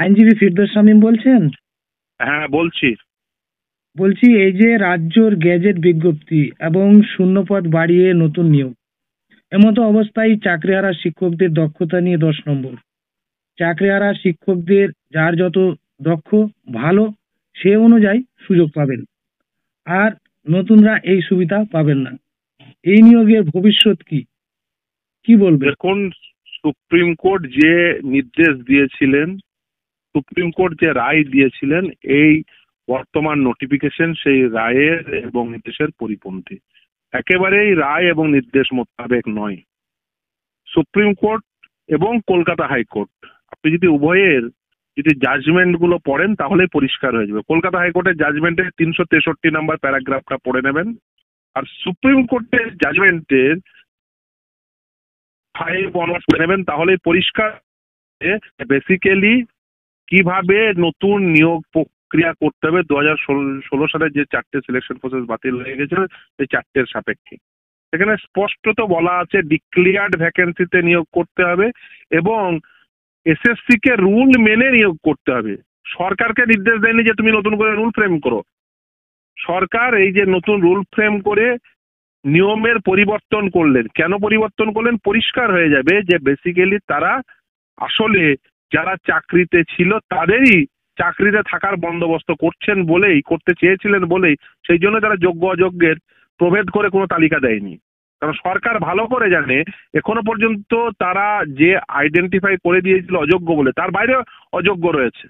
আইনজীবী ফিরদৌস শামীম বলছেন? হ্যাঁ বলছি। বলছি, এই যে রাজ্যর গেজেট বিজ্ঞপ্তি এবং শূন্যপদ বাড়িয়ে নতুন নিয়োগ, এমতো অবস্থায় চাকরিহারা শিক্ষকদের দক্ষতা নিয়ে 10 নম্বর। চাকরিহারা শিক্ষকদের যার যত দক্ষ ভালো সে অনুযায়ী সুযোগ পাবেন, আর নতুনরা এই সুবিধা পাবেন না। এই নিয়োগের ভবিষ্যৎ কি, কি বলবেন? দেখুন, সুপ্রিম কোর্ট যে নির্দেশ দিয়েছিলেন, সুপ্রিম কোর্ট যে রায় দিয়েছিলেন, এই বর্তমান নোটিফিকেশন সেই রায়ের এবং নির্দেশের পরিপন্থী। একেবারেই রায় এবং নির্দেশ মোতাবেক নয়। সুপ্রিম কোর্ট এবং কলকাতা হাইকোর্ট, আপনি যদি উভয়ের যদি জাজমেন্ট গুলো পড়েন তাহলে পরিষ্কার হয়ে যাবে। কলকাতা হাইকোর্টের জাজমেন্টের 363 নম্বর প্যারাগ্রাফটা পড়ে নেবেন, আর সুপ্রিম কোর্টের জাজমেন্টের 5 অনার্স পড়ে নেবেন, তাহলে পরিষ্কার বেসিক্যালি কিভাবে নতুন নিয়োগ প্রক্রিয়া করতে হবে। 2016 সালে যে 4টে সিলেকশন প্রসেস বাতিল হয়ে গেছিল, সেই 4টের সাপেক্ষে সেখানে স্পষ্টত বলা আছে ডিক্লিয়ার্ড ভ্যাকেন্সিতে নিয়োগ করতে হবে এবং এসএসসি কে রুল মেনে নিয়োগ করতে হবে। সরকারকে নির্দেশ দেয়নি যে তুমি নতুন করে রুল ফ্রেম করো। সরকার এই যে নতুন রুল ফ্রেম করে নিয়মের পরিবর্তন করলেন, কেন পরিবর্তন করলেন পরিষ্কার হয়ে যাবে যে বেসিক্যালি তারা আসলে যারা চাকরিতে ছিল তাদেরই চাকরিতে থাকার বন্দোবস্ত করছেন বলেই, করতে চেয়েছিলেন বলেই, সেই জন্য তারা যোগ্য অযোগ্যের প্রভেদ করে কোনো তালিকা দেয়নি। কারণ সরকার ভালো করে জানে এখনো পর্যন্ত তারা যে আইডেন্টিফাই করে দিয়েছিল অযোগ্য বলে, তার বাইরে অযোগ্য রয়েছে।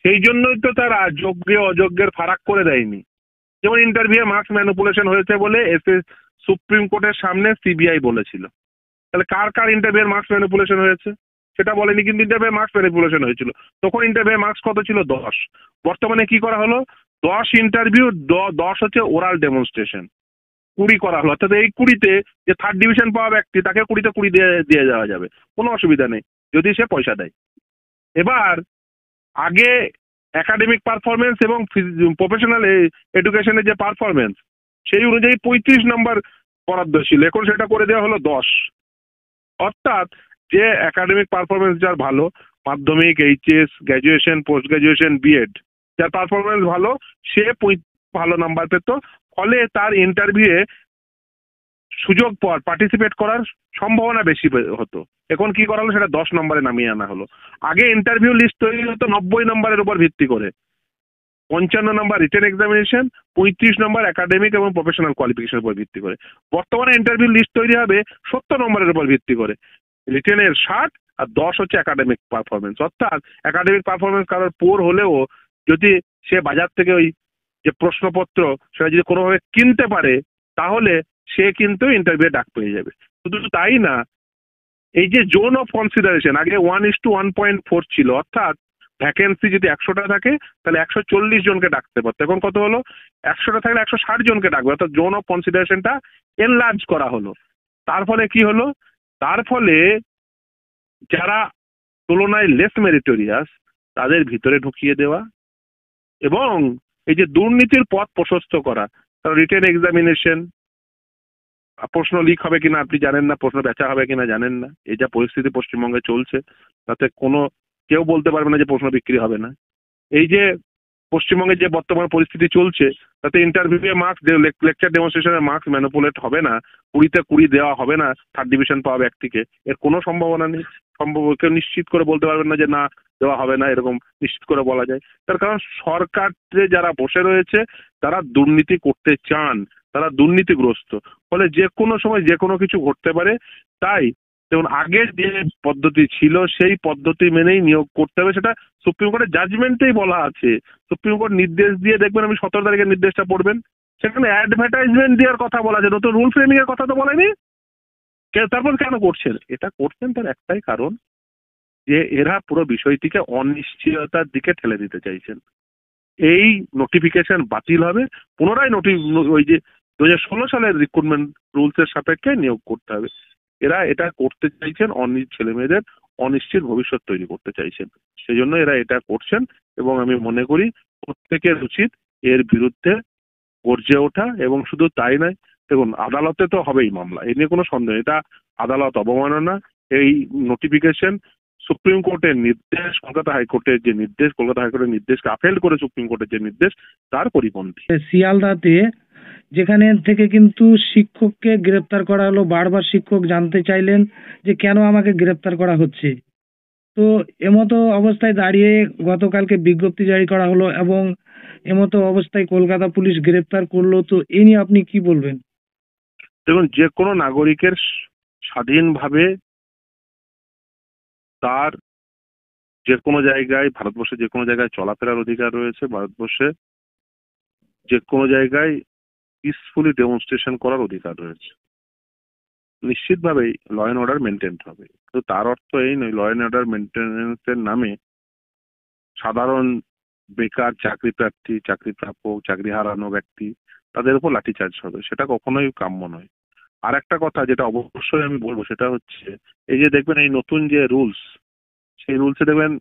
সেই জন্যই তো তারা যোগ্য অযোগ্যের ফারাক করে দেয়নি। যেমন ইন্টারভিউ মার্কস ম্যানিপুলেশন হয়েছে বলে সুপ্রিম কোর্টের সামনে সিবিআই বলেছিল, তাহলে কার কার ইন্টারভিউ মার্কস ম্যানিপুলেশন হয়েছে সেটা বলেনি, কিন্তু ইন্টারভিউ মার্কস ম্যানিপুলেশন হয়েছিল। তখন ইন্টারভিউ মার্কস কত ছিল? 10। বর্তমানে কি করা হলো? 10 ইন্টারভিউ, 10 হচ্ছে ওরাল ডেমনস্ট্রেশন, 20 করা হলো। অর্থাৎ এই 20তে যে 3rd ডিভিশন পাওয়া ব্যক্তি তাকে 20তে 20 দিয়ে দেওয়া যাবে, কোনো অসুবিধা নেই যদি সে পয়সা দেয়। এবার আগে একাডেমিক পারফরমেন্স এবং প্রফেশনাল এডুকেশনের যে পারফরমেন্স সেই অনুযায়ী 35 নম্বর বরাদ্দ ছিল, এখন সেটা করে দেওয়া হলো 10। অর্থাৎ যে একাডেমিক পারফরমেন্স যার ভালো, মাধ্যমিক, HS, graduation, post graduation, BEd, যার পারফরমেন্স ভালো সে ভালো নাম্বার পেত, ফলে তার ইন্টারভিউয়ে সুযোগ পাওয়ার, পার্টিসিপেট করার সম্ভাবনা বেশি হতো। এখন কি করা হলো? সেটা 10 নম্বরে নামিয়ে আনা হলো। আগে ইন্টারভিউ লিস্ট তৈরি হতো 90 নম্বরের উপর ভিত্তি করে, 55 নম্বর রিটেন এক্সামিনেশন, 35 নম্বর একাডেমিক এবং প্রফেশনাল কোয়ালিফিকেশনের উপর ভিত্তি করে। বর্তমানে ইন্টারভিউ লিস্ট তৈরি হবে 70 নম্বরের উপর ভিত্তি করে, রিটেনের 60 আর 10 হচ্ছে একাডেমিক পারফরমেন্স। অর্থাৎ একাডেমিক পারফরমেন্স কারোর পোর হলেও যদি সে বাজার থেকে ওই যে প্রশ্নপত্র সেটা যদি কোনোভাবে কিনতে পারে তাহলে সে কিন্তু ইন্টারভিউ ডাক পেয়ে যাবে। শুধু তাই না, এই যে জোন অফ কনসিডারেশন আগে 1:1.4 ছিল, অর্থাৎ ভ্যাকেন্সি যদি 100টা থাকে তাহলে 140 জনকে ডাকতে পারতো, এখন কত হলো? 100টা থাকলে 160 জনকে ডাকবে। অর্থাৎ জোন অফ কনসিডারেশনটা এনলার্জ করা হলো। তার ফলে কি হলো? তার ফলে যারা তুলনায় লেস মেরিটোরিয়াস তাদের ভিতরে ঢুকিয়ে দেওয়া এবং এই যে দুর্নীতির পথ প্রশস্ত করা। কারণ রিটেন এক্সামিনেশন প্রশ্ন লিক হবে কিনা আপনি জানেন না, প্রশ্ন বেচা হবে কিনা জানেন না। এই যা পরিস্থিতি পশ্চিমবঙ্গে চলছে তাতে কোনো কেউ বলতে পারবে না যে প্রশ্ন বিক্রি হবে না। এই যে পশ্চিমবঙ্গে যে বর্তমান পরিস্থিতি চলছে তাতে ইন্টারভিউ মার্কস, লেকচার ডেমনস্ট্রেশনের মার্কস ম্যানিপুলেট হবে না, 20তে 20 দেওয়া হবে না 3rd ডিভিশন পাওয়া ব্যক্তিকে, এর কোনো সম্ভাবনা নেই। কেউ নিশ্চিত করে বলতে পারবেন না যে না দেওয়া হবে না, এরকম নিশ্চিত করে বলা যায়। তার কারণ সরকারে যারা বসে রয়েছে তারা দুর্নীতি করতে চান, তারা দুর্নীতিগ্রস্ত, ফলে যে কোনো সময় যে কোনো কিছু ঘটতে পারে। তাই যেমন আগের যে পদ্ধতি ছিল সেই পদ্ধতি মেনেই নিয়োগ করতে হবে, সেটা সুপ্রিম কোর্টের জাজমেন্টেই বলা আছে। সুপ্রিম কোর্ট নির্দেশ দিয়ে দেখবেন, আমি 17 তারিখের নির্দেশটা পড়বেন, সেখানে অ্যাডভার্টাইজমেন্ট দেওয়ার কথা বলা আছে, নতুন রুল ফ্রেমিং এর কথা তো বলেনি। তারপর কেন করছেন? এটা করছেন তার একটাই কারণ যে এরা পুরো বিষয়টিকে অনিশ্চয়তার দিকে ঠেলে দিতে চাইছেন। এই নোটিফিকেশন বাতিল হবে, পুনরায় ওই যে 2016 সালের রিক্রুটমেন্ট রুলস এর সাপেক্ষে নিয়োগ করতে হবে। এরা এটা করতে চাইছেন, ছেলে মেয়েদের অনিশ্চিত ভবিষ্যৎ তৈরি করতে চাইছেন, সেজন্য এরা এটা করছেন। এবং আমি মনে করি প্রত্যেকের উচিত এর বিরুদ্ধে গর্জে ওঠা। এবং শুধু তাই নয়, দেখুন আদালতে তো হবেই মামলা, এ নিয়ে কোনো সন্দেহ, এটা আদালত অবমাননা। এই নোটিফিকেশন সুপ্রিম কোর্টের নির্দেশ, কলকাতা হাইকোর্টের যে নির্দেশ, কলকাতা হাইকোর্টের নির্দেশকে আপেল করে সুপ্রিম কোর্টের যে নির্দেশ, তার পরিপন্থী। শিয়ালদাতে যেখানে থেকে কিন্তু শিক্ষককে গ্রেপ্তার করা হলো, বারবার শিক্ষক জানতে চাইলেন যে কেন আমাকে গ্রেপ্তার করা হচ্ছে। তো এমতো অবস্থায় দাঁড়িয়ে গতকালকে বিজ্ঞপ্তি জারি করা হলো এবং এমতো অবস্থায় কলকাতা পুলিশ গ্রেপ্তার করলো। তো এই নিয়ে আপনি কি বলবেন? দেখুন, যে কোনো নাগরিকের স্বাধীনভাবে তার যে কোনো জায়গায়, ভারতবর্ষে যে কোনো জায়গায় চলাফেরার অধিকার রয়েছে, ভারতবর্ষে যে কোনো জায়গায় পিসফুলি ডেমনস্ট্রেশন করার অধিকার রয়েছে। নিশ্চিতভাবেই ল অ্যান্ড অর্ডার মেনটেন হবে, কিন্তু তার অর্থ এই নয় ল অ্যান্ড অর্ডার মেনটেন্যান্সের নামে সাধারণ বেকার চাকরি প্রার্থী, চাকরি প্রাপক, চাকরি হারানো ব্যক্তি তাদের উপর লাঠিচার্জ হবে। সেটা কখনোই কাম্য নয়। আর একটা কথা যেটা অবশ্যই আমি বলবো, সেটা হচ্ছে এই যে দেখবেন এই নতুন যে রুলস, সেই রুলসে দেখবেন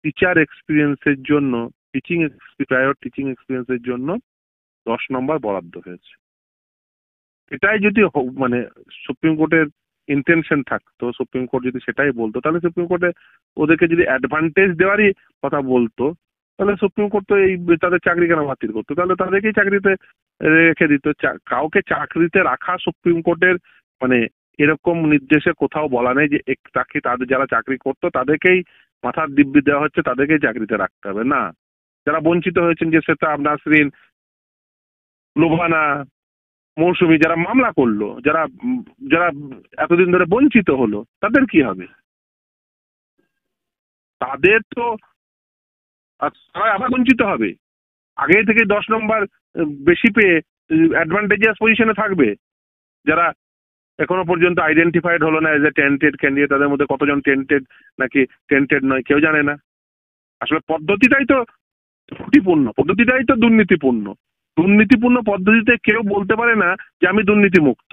টিচার এক্সপিরিয়েন্সের জন্য, প্রায়র টিচিং এক্সপিরিয়েন্সের জন্য 10 নম্বর বরাদ্দ হয়েছে। এটাই যদি মানে সুপ্রিম কোর্টের ইন্টেনশন থাকতো, সুপ্রিম কোর্ট যদি সেটাই বলতো, তাহলে সুপ্রিম কোর্টে ওদেরকে যদি অ্যাডভান্টেজ দেওয়ারই কথা বলতো, তাহলে সুপ্রিম কোর্ট তো এই তাদের চাকরি কেন বাতিল করতো? তাহলে তাদেরকেই চাকরিতে রেখে দিত। কাউকে চাকরিতে রাখা সুপ্রিম কোর্টের মানে এরকম নির্দেশে কোথাও বলা নেই যে তাকে, তাদের যারা চাকরি করতো তাদেরকেই মাথার দিব্যি দেওয়া হচ্ছে, তাদেরকেই চাকরিতে রাখতে হবে না। যারা বঞ্চিত হয়েছেন, যে সেটা নাসরিন, লোভানা, মৌসুমী, যারা মামলা করলো, যারা যারা এতদিন ধরে বঞ্চিত হলো, তাদের কি হবে? তাদের তো তারা আবার বঞ্চিত হবে। আগে থেকে 10 নম্বর বেশি পেয়ে অ্যাডভান্টেজিয়াস পজিশনে থাকবে। যারা এখনো পর্যন্ত আইডেন্টিফাইড হলো না এজ এ টেন্টেড ক্যান্ডিডেট, তাদের মধ্যে কতজন টেন্টেড নাকি টেন্টেড নয় কেউ জানে না। আসলে পদ্ধতিটাই তো ত্রুটিপূর্ণ, পদ্ধতিটাই তো দুর্নীতিপূর্ণ। দুর্নীতিপূর্ণ পদ্ধতিতে কেউ বলতে পারে না যে আমি দুর্নীতিমুক্ত।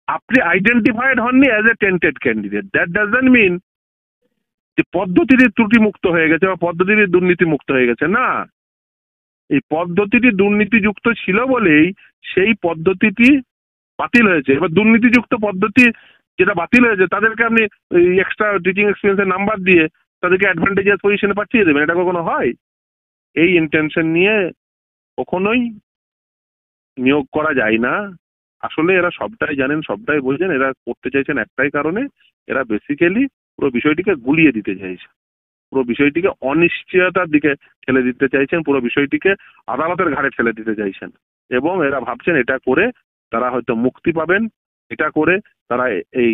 আপনি আইডেন্টিফাইড হননি as a tainted candidate, that doesn't mean যে পদ্ধতিটি ত্রুটিমুক্ত হয়ে গেছে বা পদ্ধতিটি দুর্নীতিমুক্ত হয়ে গেছে। না, এই পদ্ধতিটি দুর্নীতিযুক্ত ছিল বলেই সেই পদ্ধতিটি বাতিল হয়েছে। এবার দুর্নীতিযুক্ত পদ্ধতি যেটা বাতিল হয়েছে, তাদেরকে আপনি এক্সট্রা টিচিং এক্সপিরিয়েন্সের নাম্বার দিয়ে তাদেরকে অ্যাডভান্টেজিয়াস পজিশনে পাঠিয়ে দেবেন, এটা কখনো হয়? এই ইন্টেনশন নিয়ে কখনোই নিয়োগ করা যায় না। আসলে এরা সবটাই জানেন, সবটাই বোঝেন। এরা করতে চাইছেন একটাই কারণে, এরা বেসিক্যালি পুরো বিষয়টিকে গুলিয়ে দিতে চাইছে, পুরো বিষয়টিকে অনিশ্চয়তার দিকে ঠেলে দিতে চাইছেন, পুরো বিষয়টিকে আদালতের ঘাড়ে ঠেলে দিতে চাইছেন। এবং এরা ভাবছেন এটা করে তারা হয়তো মুক্তি পাবেন, এটা করে তারা এই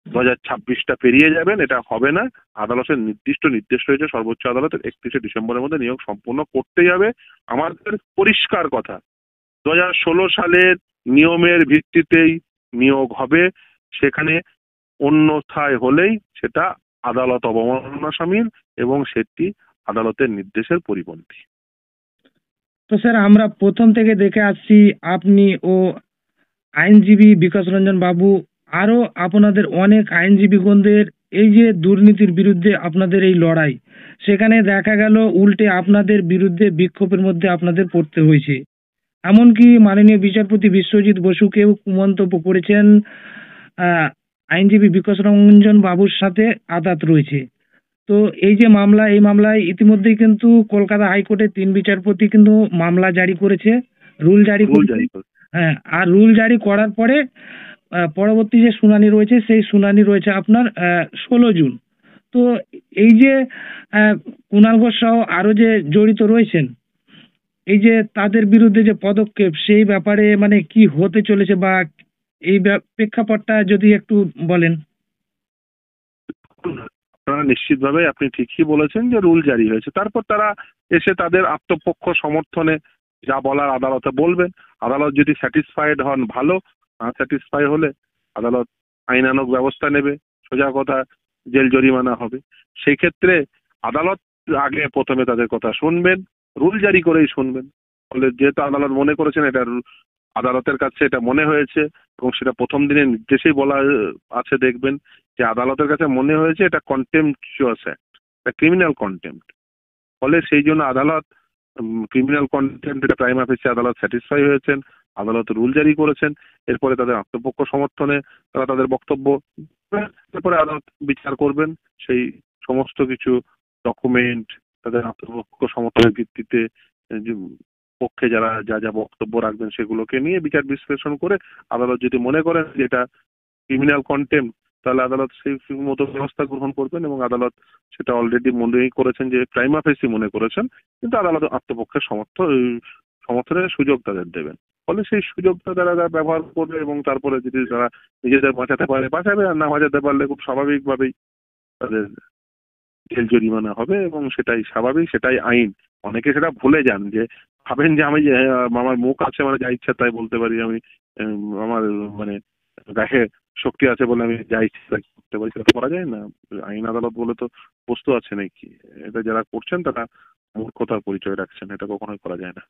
2026টা পেরিয়ে যাবেন। এটা হবে না। আদালতের নির্দিষ্ট নির্দেশ রয়েছে, সর্বোচ্চ আদালতের 31শে ডিসেম্বরের মধ্যে নিয়োগ সম্পূর্ণ করতেই হবে। আমাদের পরিষ্কার কথা, 2016 সালের নিয়মের ভিত্তিতেই নিয়োগ হবে। সেখানে অন্যথায় হলেই সেটা আদালত অবমাননা শামিল এবং সেটি আদালতের নির্দেশের পরিপন্থী। তো স্যার, আমরা প্রথম থেকে দেখে আসছি আপনি ও আইনজীবী বিকাশ রঞ্জন বাবু আরো আপনাদের অনেক আইনজীবীগণদের এই যে দুর্নীতির বিরুদ্ধে আপনাদের এই লড়াই, সেখানে দেখা গেল উল্টে আপনাদের বিরুদ্ধে বিক্ষোভের মধ্যে আপনাদের পড়তে হয়েছে। এমনকি মাননীয় বিচারপতি বিশ্বজিৎ বসুকেও মন্তব্য করেছেন আইনজীবী বিকাশ রঞ্জন বাবুর সাথে আদাত রয়েছে। তো এই যে মামলা, এই মামলায় ইতিমধ্যেই কিন্তু কলকাতা হাইকোর্টের 3 বিচারপতি কিন্তু মামলা জারি করেছে, রুল জারি করেছে। হ্যাঁ, আর রুল জারি করার পরে পরবর্তী যে শুনানি রয়েছে, সেই শুনানি রয়েছে আপনার 16 জুন। তো এই যে কুণাল ঘোষ সহ আরো যে জড়িত রয়েছেন, এই যে তাদের বিরুদ্ধে যে পদক্ষেপ, সেই ব্যাপারে মানে কি হতে চলেছে বা এই প্রেক্ষাপটটা যদি একটু বলেন। আপনারা নিশ্চিতভাবে আপনি ঠিকই বলেছেন যে রুল জারি হয়েছে, তারপর তারা এসে তাদের আত্মপক্ষ সমর্থনে যা বলার আদালতে বলবেন। আদালত যদি স্যাটিসফাইড হন ভালো, না স্যাটিসফাই হলে আদালত আইনানুগ ব্যবস্থা নেবে। সোজা কথা, জেল জরিমানা হবে। সেই ক্ষেত্রে আদালত আগে প্রথমে তাদের কথা শুনবেন, রুল জারি করেই শুনবেন। ফলে যেহেতু আদালত মনে করেছেন, এটা আদালতের কাছে এটা মনে হয়েছে এবং সেটা প্রথম দিনের নির্দেশেই বলা আছে, দেখবেন যে আদালতের কাছে মনে হয়েছে এটা কন্টেম্পচুয়াস অ্যাক্ট, এটা ক্রিমিনাল কন্টেম্প্ট। ফলে সেই জন্য আদালত ক্রিমিনাল কন্টেম্প্ট, এটা প্রাইমা ফেসি আদালত স্যাটিসফাই হয়েছেন। আদালত রুল জারি করেছেন। এরপরে তাদের আত্মপক্ষ সমর্থনে তারা তাদের বক্তব্য এরপরে আদালত বিচার করবেন। সেই সমস্ত কিছু ডকুমেন্ট তাদের আত্মপক্ষ সমর্থনের ভিত্তিতে যে পক্ষে যারা যা যা বক্তব্য রাখবেন সেগুলোকে নিয়ে বিচার বিশ্লেষণ করে আদালত যদি মনে করেন যে এটা ক্রিমিনাল কন্টেম্প, তাহলে আদালত সেই মতো ব্যবস্থা গ্রহণ করবেন এবং আদালত সেটা অলরেডি মনেই করেছেন যে প্রাইমা ফেসি মনে করেছেন, কিন্তু আদালত আত্মপক্ষের সমর্থনের সুযোগ তাদের দেবেন। ফলে সেই সুযোগটা তারা ব্যবহার করবে এবং তারপরে যদি তারা নিজেদের বাঁচাতে পারে বাঁচাবে, আর না বাঁচাতে পারলে খুব স্বাভাবিকভাবেই তাদের জেল জরিমানা হবে এবং সেটাই স্বাভাবিক, সেটাই আইন। অনেকে সেটা ভুলে যান, যে ভাবেন যে আমি আমার মুখ আছে, মানে যা ইচ্ছা তাই বলতে পারি, আমি আমার মানে গায়ে শক্তি আছে বলে আমি যা ইচ্ছা তাই করতে পারি, সেটা তো করা যায় না। আইন আদালত বলে তো বস্তু আছে নাকি? এটা যারা করছেন তারা মূর্খতার পরিচয় রাখছেন, এটা কখনোই করা যায় না।